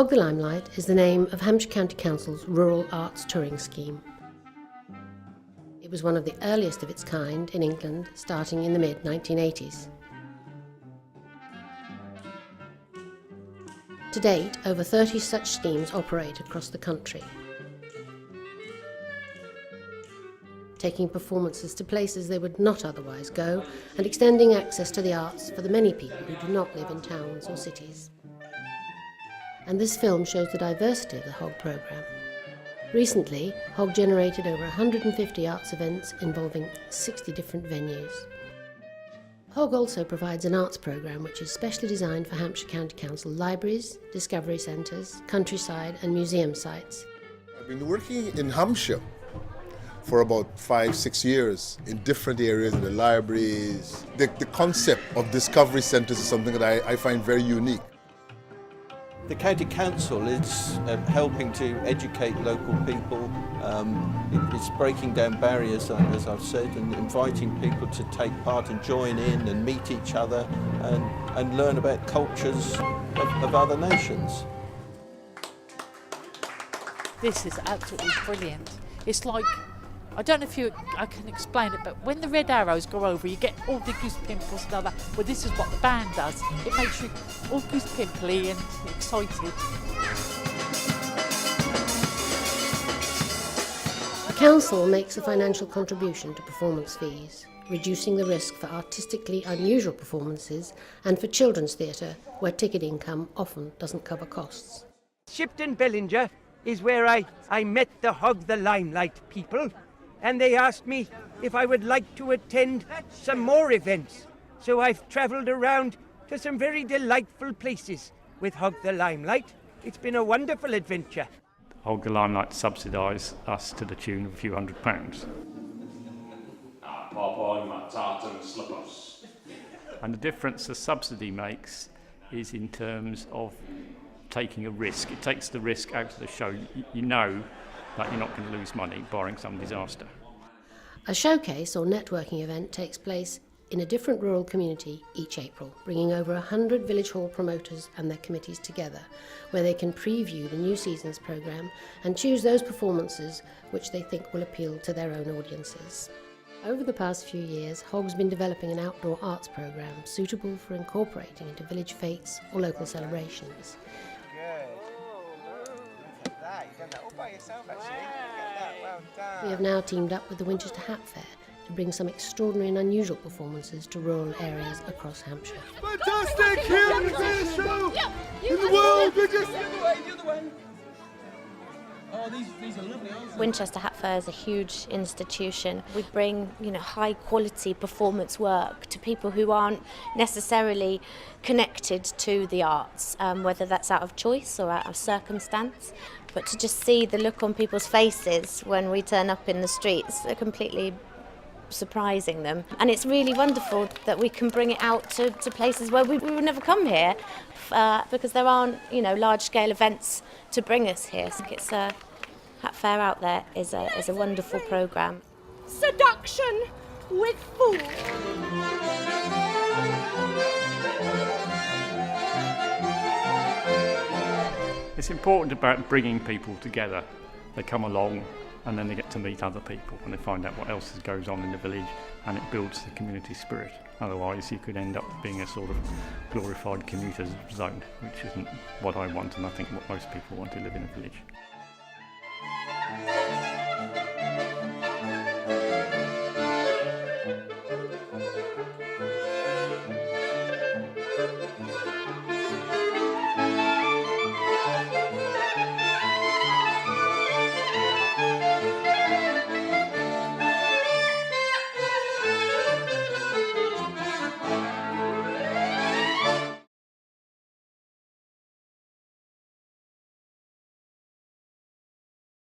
Hog the Limelight is the name of Hampshire County Council's rural arts touring scheme. It was one of the earliest of its kind in England, starting in the mid-1980s. To date, over 30 such schemes operate across the country, taking performances to places they would not otherwise go and extending access to the arts for the many people who do not live in towns or cities. And this film shows the diversity of the Hog programme. Recently, Hog generated over 150 arts events involving 60 different venues. Hog also provides an arts programme which is specially designed for Hampshire County Council libraries, discovery centres, countryside and museum sites. I've been working in Hampshire for about 5-6 years in different areas in the libraries. The concept of discovery centres is something that I find very unique. The County Council is helping to educate local people. It's breaking down barriers, as I've said, and inviting people to take part and join in and meet each other and learn about cultures of other nations. This is absolutely brilliant. It's like, I don't know if I can explain it, but when the red arrows go over, you get all the goose pimples and all that. Well, this is what the band does. It makes you all goose pimply and excited. The council makes a financial contribution to performance fees, reducing the risk for artistically unusual performances and for children's theatre, where ticket income often doesn't cover costs. Shipton Bellinger is where I met the Hog the Limelight people. And they asked me if I would like to attend some more events. So I've travelled around to some very delightful places with Hog the Limelight. It's been a wonderful adventure. Hog the Limelight subsidise us to the tune of a few £100s. Pop on my tartan slippers. And the difference the subsidy makes is in terms of taking a risk. It takes the risk out of the show. You know that you're not going to lose money barring some disaster. A showcase or networking event takes place in a different rural community each April, bringing over 100 village hall promoters and their committees together, where they can preview the new season's programme and choose those performances which they think will appeal to their own audiences. Over the past few years, Hog's been developing an outdoor arts programme suitable for incorporating into village fetes or local celebrations. We have now teamed up with the Winchester Hat Fair to bring some extraordinary and unusual performances to rural areas across Hampshire. Fantastic! Here is the greatest show in the world! The other way. Oh, these are lovely, aren't they? Winchester Hat Fair is a huge institution. We bring, high quality performance work to people who aren't necessarily connected to the arts, whether that's out of choice or out of circumstance. But to just see the look on people's faces when we turn up in the streets, are completely surprising them. And it's really wonderful that we can bring it out to places where we would never come here because there aren't, large-scale events to bring us here. So it's Hat Fair out there is a wonderful programme. Seduction with food. It's important about bringing people together. They come along and then they get to meet other people and they find out what else goes on in the village, and it builds the community spirit. Otherwise you could end up being a sort of glorified commuter's zone, which isn't what I want and I think what most people want to live in a village.